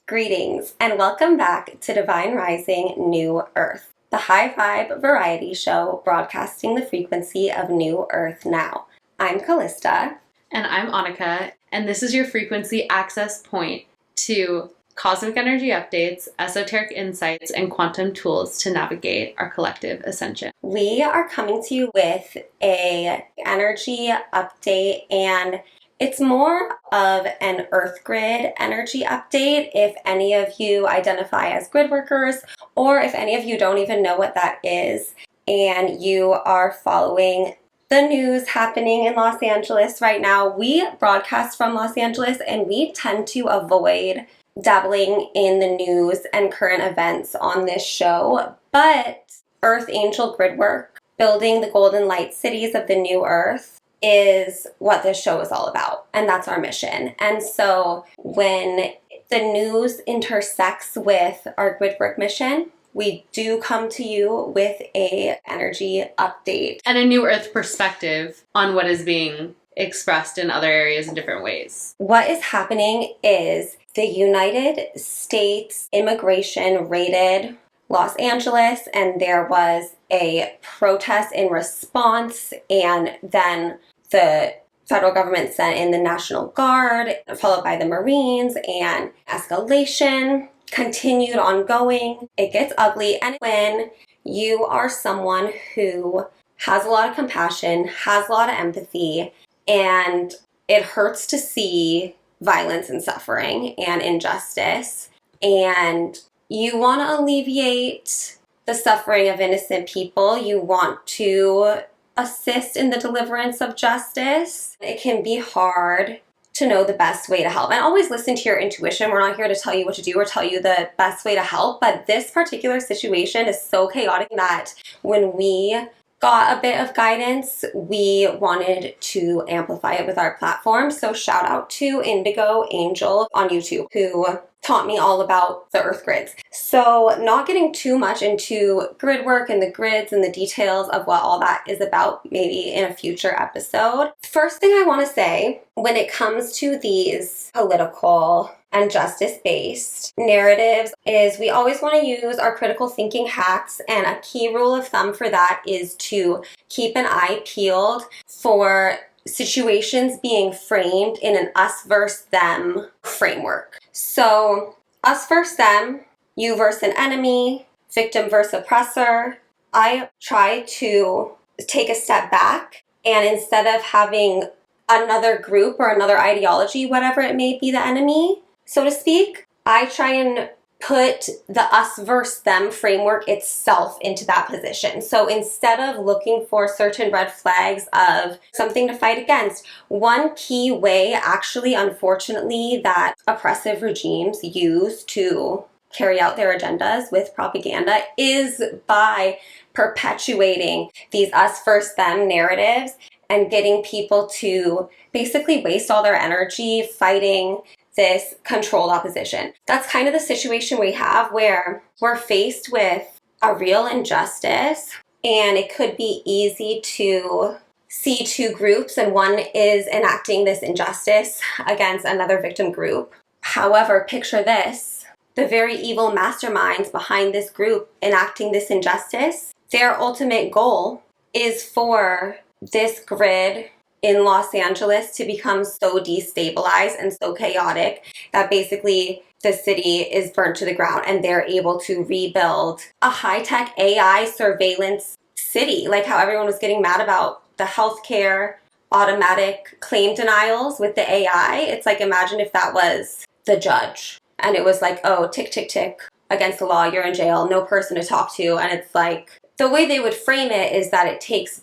Greetings and welcome back to Divine Rising New Earth, the high vibe variety show broadcasting the frequency of New Earth now. I'm Callista. And I'm Annika, and this is your frequency access point to cosmic energy updates, esoteric insights, and quantum tools to navigate our collective ascension. We are coming to you with an energy update, and it's more of an Earth Grid energy update if any of you identify as grid workers, or if any of you don't even know what that is, and you are following the news happening in Los Angeles right now. We broadcast from Los Angeles, and we tend to avoid dabbling in the news and current events on this show, but Earth Angel Grid Work, building the golden light cities of the new Earth, is what this show is all about, and that's our mission. And so when the news intersects with our grid work mission, we do come to you with a energy update and a new Earth perspective on what is being expressed in other areas in different ways. What is happening is the United States immigration raided Los Angeles, and there was a protest in response, and then the federal government sent in the National Guard, followed by the Marines, and escalation continued ongoing. It gets ugly, and when you are someone who has a lot of compassion, has a lot of empathy, and it hurts to see violence and suffering and injustice, and you want to alleviate the suffering of innocent people, you want to assist in the deliverance of justice, it can be hard to know the best way to help. And always listen to your intuition. We're not here to tell you what to do or tell you the best way to help, but this particular situation is so chaotic that when we got a bit of guidance, we wanted to amplify it with our platform. So shout out to Indigo Angel on YouTube, who taught me all about the Earth grids. So not getting too much into grid work and the grids and the details of what all that is about, maybe in a future episode. First thing I want to say, when it comes to these political and justice-based narratives, is we always want to use our critical thinking hats, and a key rule of thumb for that is to keep an eye peeled for situations being framed in an us versus them framework. So us versus them, you versus an enemy, victim versus oppressor. I try to take a step back, and instead of having another group or another ideology, whatever it may be, the enemy, so to speak, I try and put the us versus them framework itself into that position. So instead of looking for certain red flags of something to fight against, one key way, actually, unfortunately, that oppressive regimes use to carry out their agendas with propaganda is by perpetuating these us versus them narratives and getting people to basically waste all their energy fighting this controlled opposition. That's kind of the situation we have, where we're faced with a real injustice, and it could be easy to see two groups, and one is enacting this injustice against another victim group. However, picture this: the very evil masterminds behind this group enacting this injustice, their ultimate goal is for this grid in Los Angeles to become so destabilized and so chaotic that basically the city is burnt to the ground, and they're able to rebuild a high-tech AI surveillance city, like how everyone was getting mad about the healthcare automatic claim denials with the AI. It's like, imagine if that was the judge, and it was like, oh, tick, tick, tick, against the law, you're in jail, no person to talk to. And it's like, the way they would frame it is that it takes,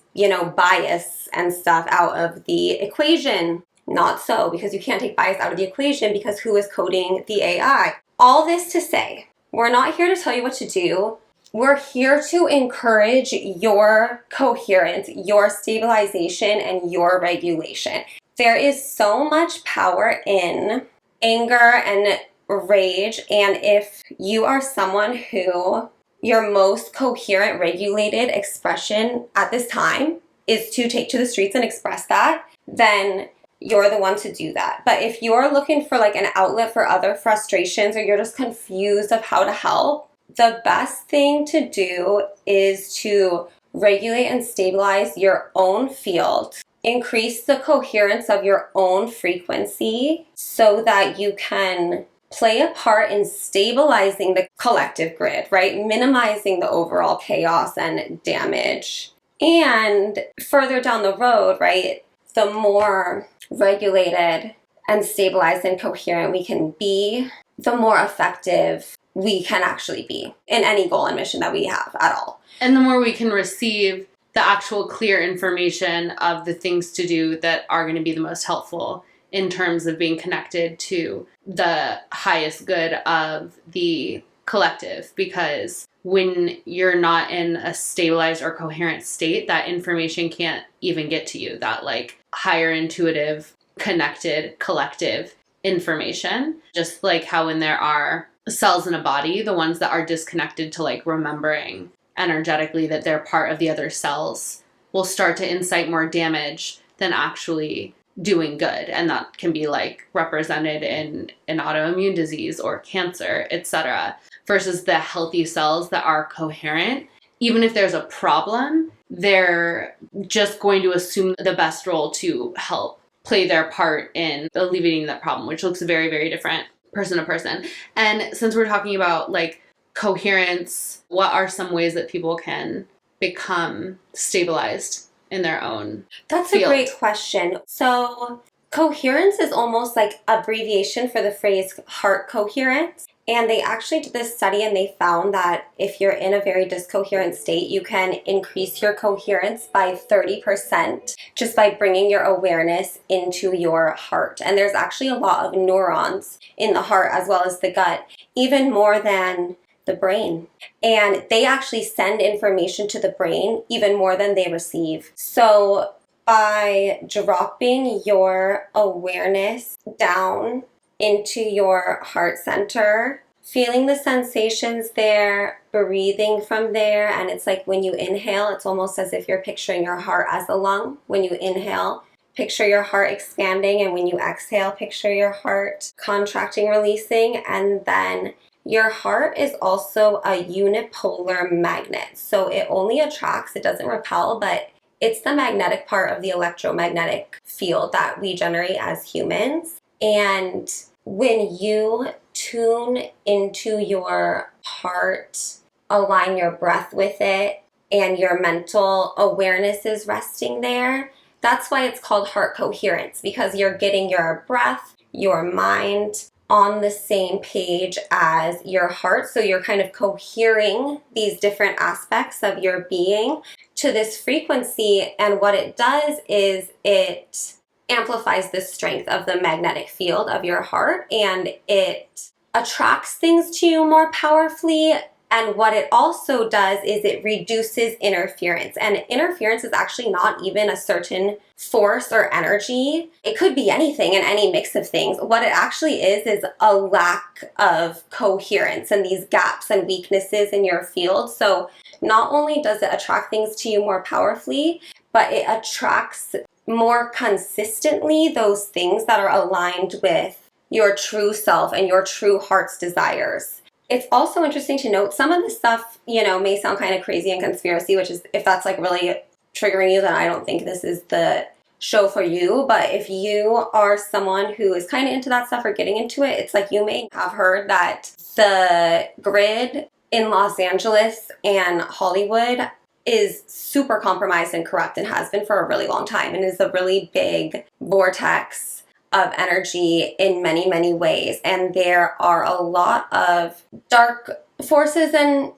bias and stuff out of the equation. Not so, because you can't take bias out of the equation, because who is coding the AI? All this to say, we're not here to tell you what to do. We're here to encourage your coherence, your stabilization, and your regulation. There is so much power in anger and rage, and if you are someone who your most coherent, regulated expression at this time is to take to the streets and express that, then you're the one to do that. But if you're looking for like an outlet for other frustrations, or you're just confused of how to help, the best thing to do is to regulate and stabilize your own field, increase the coherence of your own frequency so that you can play a part in stabilizing the collective grid, right? Minimizing the overall chaos and damage. And further down the road, right, the more regulated and stabilized and coherent we can be, the more effective we can actually be in any goal and mission that we have at all. And the more we can receive the actual clear information of the things to do that are going to be the most helpful in terms of being connected to the highest good of the collective. Because when you're not in a stabilized or coherent state, that information can't even get to you. That like higher intuitive, connected, collective information. Just like how when there are cells in a body, the ones that are disconnected to like remembering energetically that they're part of the other cells will start to incite more damage than actually doing good. And that can be like represented in an autoimmune disease or cancer, etc. Versus the healthy cells that are coherent. Even if there's a problem, they're just going to assume the best role to help play their part in alleviating that problem, which looks very, very different person to person. And since we're talking about like coherence, what are some ways that people can become stabilized in their own That's field? a great question. So coherence is almost like abbreviation for the phrase heart coherence. And they actually did this study and they found that if you're in a very discoherent state, you can increase your coherence by 30% just by bringing your awareness into your heart. And there's actually a lot of neurons in the heart as well as the gut, even more than the brain. And they actually send information to the brain even more than they receive. So by dropping your awareness down into your heart center, feeling the sensations there, breathing from there, and it's like when you inhale, it's almost as if you're picturing your heart as a lung. When you inhale, picture your heart expanding, and when you exhale, picture your heart contracting, releasing, and then your heart is also a unipolar magnet. So it only attracts, it doesn't repel, but it's the magnetic part of the electromagnetic field that we generate as humans. And when you tune into your heart, align your breath with it, and your mental awareness is resting there, that's why it's called heart coherence, because you're getting your breath, your mind on the same page as your heart. So you're kind of cohering these different aspects of your being to this frequency. And what it does is it amplifies the strength of the magnetic field of your heart, and it attracts things to you more powerfully. And what it also does is it reduces interference. And interference is actually not even a certain force or energy. It could be anything and any mix of things. What it actually is a lack of coherence and these gaps and weaknesses in your field. So not only does it attract things to you more powerfully, but it attracts more consistently those things that are aligned with your true self and your true heart's desires. It's also interesting to note some of the stuff, may sound kind of crazy and conspiracy, which is, if that's like really triggering you, then I don't think this is the show for you. But if you are someone who is kind of into that stuff or getting into it, it's like you may have heard that the grid in Los Angeles and Hollywood is super compromised and corrupt and has been for a really long time, and is a really big vortex of energy in many, many ways. And there are a lot of dark forces and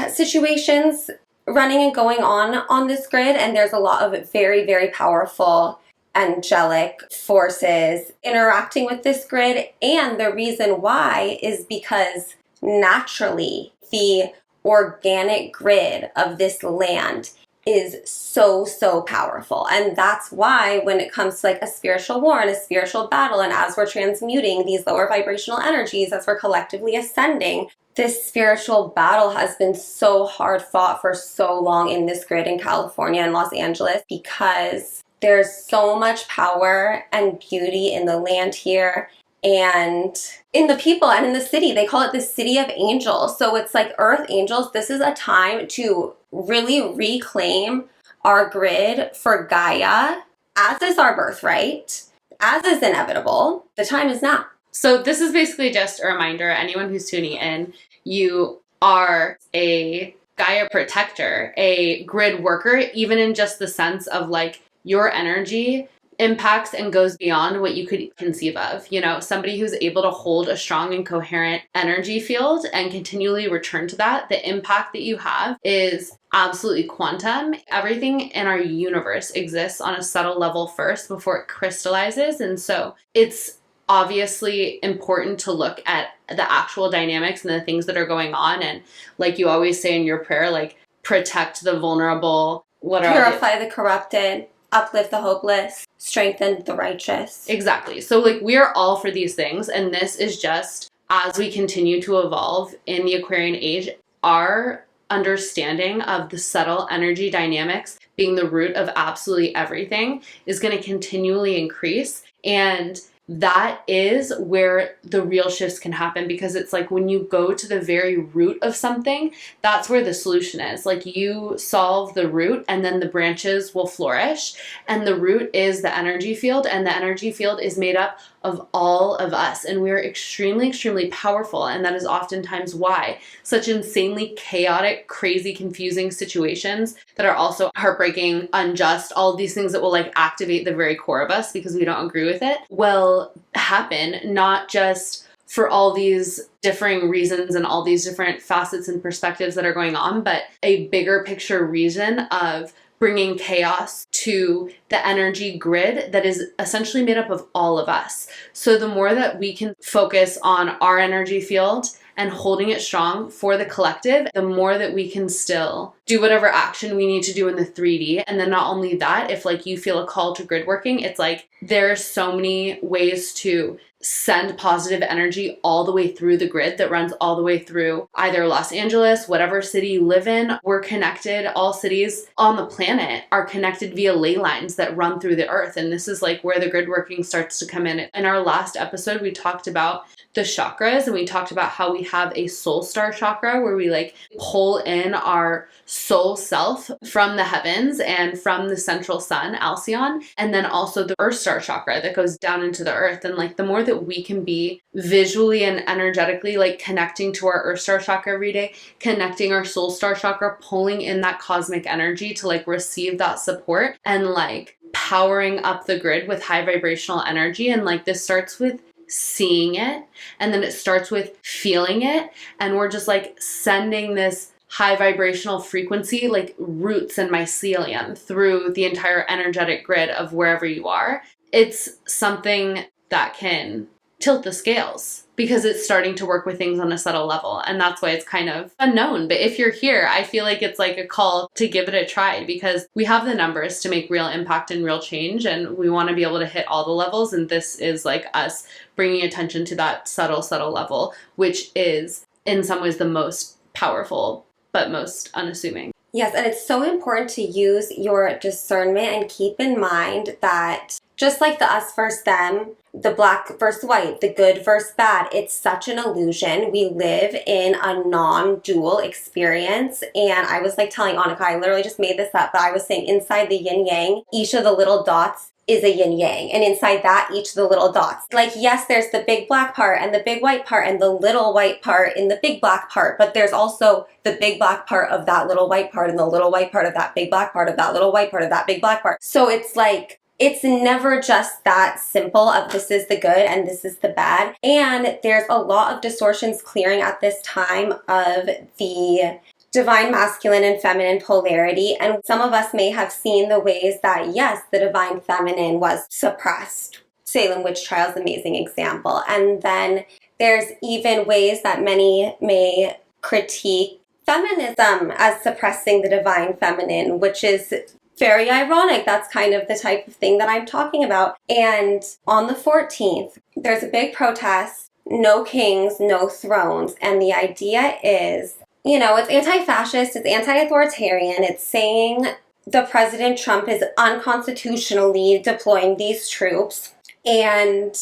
situations running and going on this grid. And there's a lot of very, very powerful angelic forces interacting with this grid. And the reason why is because naturally the organic grid of this land is so, so powerful. And that's why when it comes to like a spiritual war and a spiritual battle, and as we're transmuting these lower vibrational energies, as we're collectively ascending, this spiritual battle has been so hard fought for so long in this grid in California and Los Angeles, because there's so much power and beauty in the land here and in the people and in the city. They call it the city of angels. So it's like earth angels. This is a time to really reclaim our grid for Gaia, as is our birthright, as is inevitable. The time is now. So this is basically just a reminder, anyone who's tuning in, you are a Gaia protector, a grid worker, even in just the sense of like your energy impacts and goes beyond what you could conceive of. You know, somebody who's able to hold a strong and coherent energy field and continually return to that, the impact that you have is absolutely quantum. Everything in our universe exists on a subtle level first before it crystallizes. And so it's obviously important to look at the actual dynamics and the things that are going on. And like you always say in your prayer, like protect the vulnerable, purify the corrupted, uplift the hopeless, strengthen the righteous. Exactly. So like we are all for these things. And this is just as we continue to evolve in the Aquarian age, our understanding of the subtle energy dynamics being the root of absolutely everything is going to continually increase. And that is where the real shifts can happen, because it's like when you go to the very root of something, that's where the solution is. Like you solve the root and then the branches will flourish. And the root is the energy field, and the energy field is made up of all of us. And we're extremely, extremely powerful. And that is oftentimes why such insanely chaotic, crazy, confusing situations that are also heartbreaking, unjust, all of these things that will like activate the very core of us because we don't agree with it, will happen, not just for all these differing reasons and all these different facets and perspectives that are going on, but a bigger picture reason of bringing chaos to the energy grid that is essentially made up of all of us. So the more that we can focus on our energy field and holding it strong for the collective, the more that we can still do whatever action we need to do in the 3D. And then not only that, if like you feel a call to grid working, it's like there's so many ways to send positive energy all the way through the grid that runs all the way through either Los Angeles, whatever city you live in. We're connected. All cities on the planet are connected via ley lines that run through the earth. And this is like where the grid working starts to come in. In our last episode, we talked about the chakras, and we talked about how we have a soul star chakra where we like pull in our soul self from the heavens and from the central sun, Alcyon, and then also the earth star chakra that goes down into the earth. And like the more that we can be visually and energetically like connecting to our earth star chakra every day, connecting our soul star chakra, pulling in that cosmic energy to like receive that support and like powering up the grid with high vibrational energy. And like this starts with seeing it, and then it starts with feeling it, and we're just like sending this high vibrational frequency like roots and mycelium through the entire energetic grid of wherever you are. It's something that can tilt the scales because it's starting to work with things on a subtle level, and that's why it's kind of unknown. But if you're here, I feel like it's like a call to give it a try, because we have the numbers to make real impact and real change, and we want to be able to hit all the levels. And this is like us bringing attention to that subtle level, which is in some ways the most powerful but most unassuming. Yes, and it's so important to use your discernment and keep in mind that just like the us versus them, the black versus white, the good versus bad, it's such an illusion. We live in a non-dual experience. And I was like telling Annika, I literally just made this up, but I was saying inside the yin yang, each of the little dots is a yin yang, and inside that each of the little dots, like yes, there's the big black part and the big white part and the little white part in the big black part, but there's also the big black part of that little white part and the little white part of that big black part of that little white part of that big black part. So it's like it's never just that simple of this is the good and this is the bad. And there's a lot of distortions clearing at this time of the divine masculine and feminine polarity. And some of us may have seen the ways that, yes, the divine feminine was suppressed. Salem witch trials, amazing example. And then there's even ways that many may critique feminism as suppressing the divine feminine, which is very ironic. That's kind of the type of thing that I'm talking about. And on the 14th, there's a big protest, no kings, no thrones. And the idea is, you know, it's anti-fascist, it's anti-authoritarian, it's saying the President Trump is unconstitutionally deploying these troops, and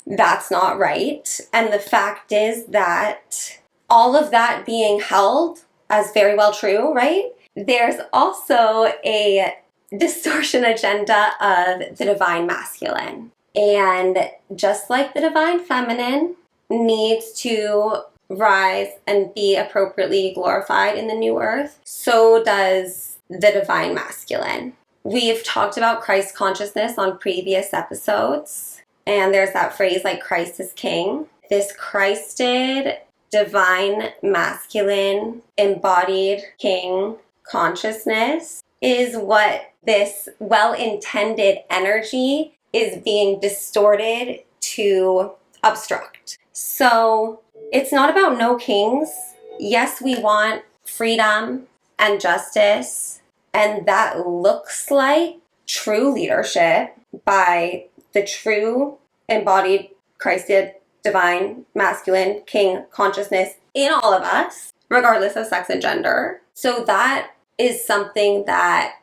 that's not right. And the fact is that all of that being held as very well true, right? There's also a distortion agenda of the divine masculine. And just like the divine feminine needs to rise and be appropriately glorified in the new earth, so does the divine masculine. We've talked about Christ consciousness on previous episodes, and there's that phrase like Christ is king. This Christed, divine masculine, embodied king consciousness is what this well-intended energy is being distorted to obstruct. So it's not about no kings. Yes, we want freedom and justice, and that looks like true leadership by the true embodied Christed divine masculine king consciousness in all of us, regardless of sex and gender. So that is something that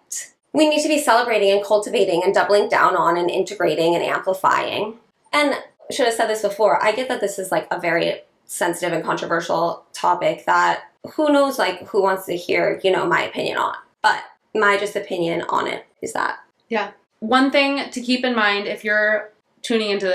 we need to be celebrating and cultivating and doubling down on and integrating and amplifying. And I should have said this before, I get that this is like a very sensitive and controversial topic that who knows like who wants to hear, my opinion on. But my just opinion on it is that. Yeah. One thing to keep in mind if you're tuning into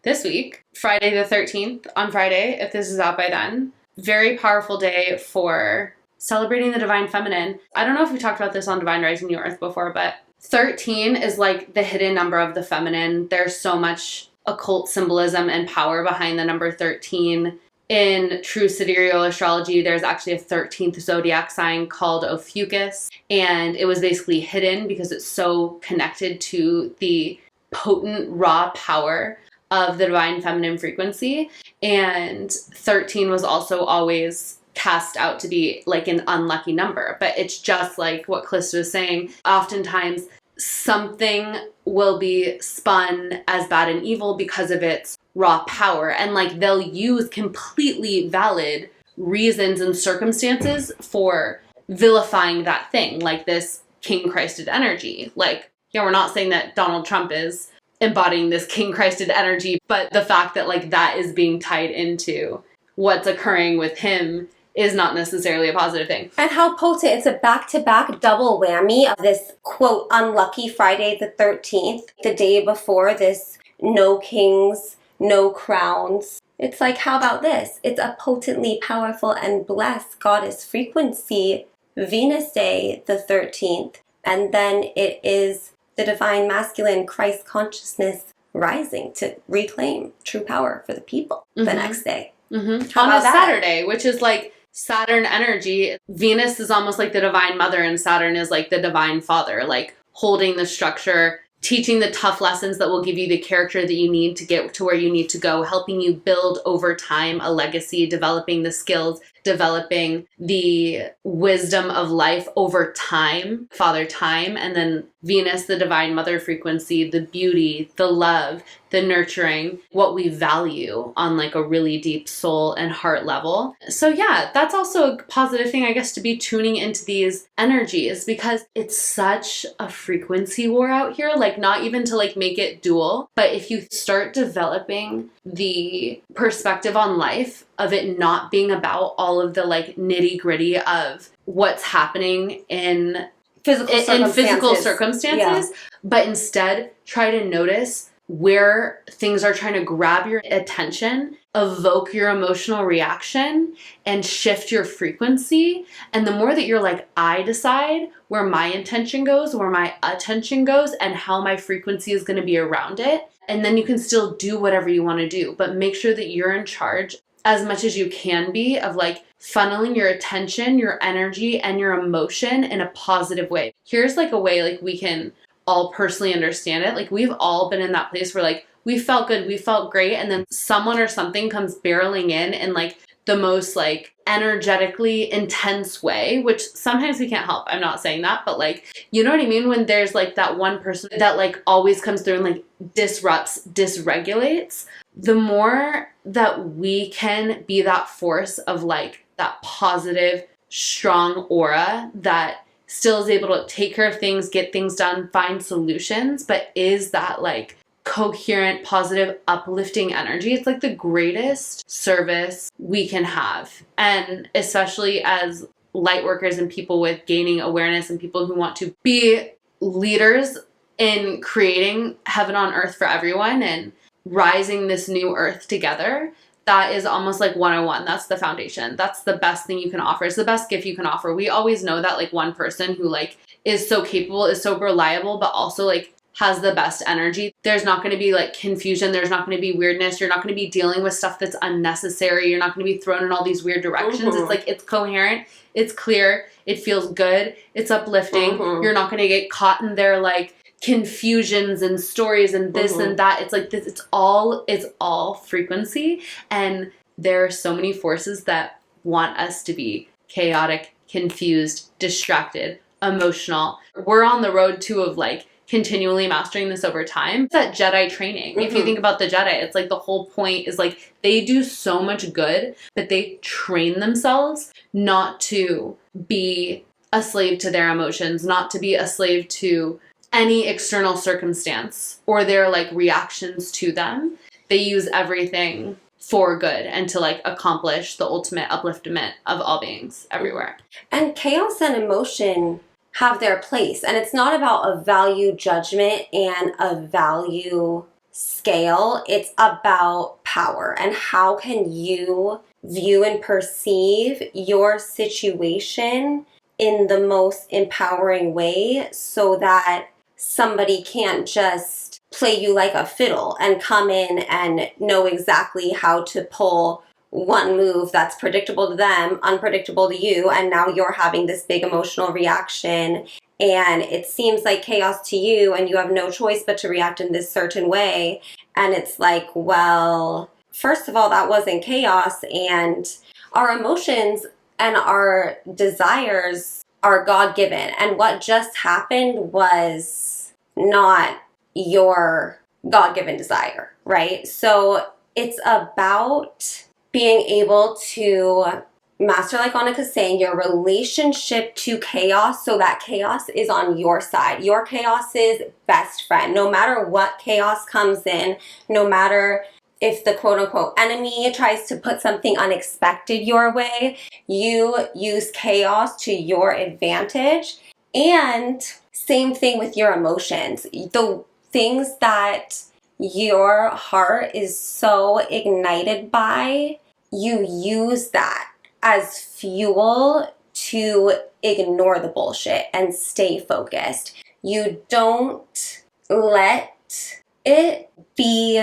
this week, Friday the 13th, on Friday, if this is out by then, very powerful day for celebrating the divine feminine. I don't know if we talked about this on Divine Rising New Earth before, but 13 is like the hidden number of the feminine. There's so much occult symbolism and power behind the number 13. In true sidereal astrology, there's actually a 13th zodiac sign called Ophiuchus, and it was basically hidden because it's so connected to the potent raw power of the divine feminine frequency. And 13 was also always cast out to be like an unlucky number. But it's just like what Calista was saying, oftentimes something will be spun as bad and evil because of its raw power, and like they'll use completely valid reasons and circumstances for vilifying that thing, like this king Christed energy. Like, we're not saying that Donald Trump is embodying this king Christed energy, but the fact that like that is being tied into what's occurring with him is not necessarily a positive thing. And how potent. It's a back-to-back double whammy of this, quote, unlucky Friday the 13th, the day before this no kings, no crowns. It's like, how about this? It's a potently powerful and blessed goddess frequency, Venus Day the 13th. And then it is the divine masculine Christ consciousness rising to reclaim true power for the people the next day. Mm-hmm. On a Saturday, which is like Saturn energy. Venus is almost like the divine mother and Saturn is like the divine father, like holding the structure, teaching the tough lessons that will give you the character that you need to get to where you need to go, helping you build over time a legacy, developing the skills, developing the wisdom of life over time, Father Time, and then Venus, the divine mother frequency, the beauty, the love, the nurturing, what we value on like a really deep soul and heart level. So yeah, that's also a positive thing, I guess, to be tuning into these energies, because it's such a frequency war out here, like not even to like make it dual, but if you start developing the perspective on life of it not being about all of the like nitty gritty of what's happening in physical circumstances, but instead try to notice where things are trying to grab your attention, evoke your emotional reaction, and shift your frequency. And the more that you're like, I decide where my intention goes, where my attention goes, and how my frequency is going to be around it. And then you can still do whatever you want to do, but make sure that you're in charge as much as you can be of like funneling your attention, your energy, and your emotion in a positive way. Here's like a way like we can all personally understand it. Like we've all been in that place where like we felt good, we felt great, and then someone or something comes barreling in like the most like energetically intense way, which sometimes we can't help. I'm not saying that, but like, you know what I mean? When there's like that one person that like always comes through and like disrupts, dysregulates, the more that we can be that force of like that positive, strong aura that still is able to take care of things, get things done, find solutions, but is that like coherent, positive, uplifting energy. It's like the greatest service we can have. And especially as light workers and people with gaining awareness and people who want to be leaders in creating heaven on earth for everyone and rising this new earth together, that is almost like 101. That's the foundation. That's the best thing you can offer. It's the best gift you can offer. We always know that like one person who like is so capable, is so reliable, but also like has the best energy. There's not going to be like confusion. There's not going to be weirdness. You're not going to be dealing with stuff that's unnecessary. You're not going to be thrown in all these weird directions. It's like, it's coherent. It's clear. It feels good. It's uplifting. You're not going to get caught in their like confusions and stories and this and that. It's like this, it's all frequency. And there are so many forces that want us to be chaotic, confused, distracted, emotional. We're on the road too of like continually mastering this over time. It's that Jedi training. If you think about the Jedi, it's like the whole point is like they do so much good, but they train themselves not to be a slave to their emotions, not to be a slave to any external circumstance or their like reactions to them. They use everything for good and to like accomplish the ultimate upliftment of all beings everywhere. And chaos and emotion have their place. And it's not about a value judgment and a value scale. It's about power and how can you view and perceive your situation in the most empowering way so that somebody can't just play you like a fiddle and come in and know exactly how to pull one move that's predictable to them, unpredictable to you, and now you're having this big emotional reaction and it seems like chaos to you and you have no choice but to react in this certain way. And it's like, well, first of all, that wasn't chaos, and our emotions and our desires are God-given, and what just happened was not your God-given desire, right? So it's about being able to master, like Annika's saying, your relationship to chaos so that chaos is on your side. Your chaos's best friend. No matter what chaos comes in, no matter if the quote-unquote enemy tries to put something unexpected your way, you use chaos to your advantage. And same thing with your emotions. The things that your heart is so ignited by, you use that as fuel to ignore the bullshit and stay focused. You don't let it be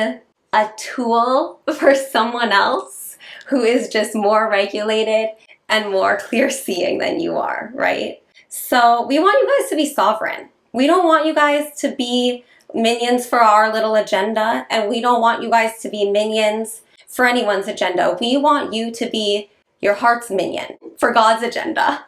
a tool for someone else who is just more regulated and more clear-seeing than you are, right? So we want you guys to be sovereign. We don't want you guys to be minions for our little agenda, and we don't want you guys to be minions for anyone's agenda. We want you to be your heart's minion for God's agenda.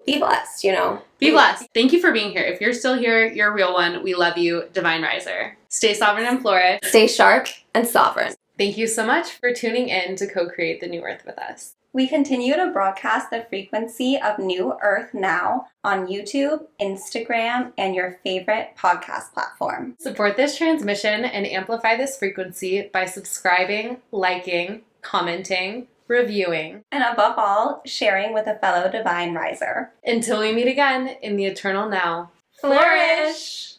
Be blessed, you know. Be blessed. Thank you for being here. If you're still here, you're a real one. We love you, Divine Riser. Stay sovereign and flourish. Stay sharp and sovereign. Thank you so much for tuning in to co-create the new earth with us. We continue to broadcast the frequency of New Earth now on YouTube, Instagram, and your favorite podcast platform. Support this transmission and amplify this frequency by subscribing, liking, commenting, reviewing, and above all, sharing with a fellow Divine Riser. Until we meet again in the eternal now. Flourish!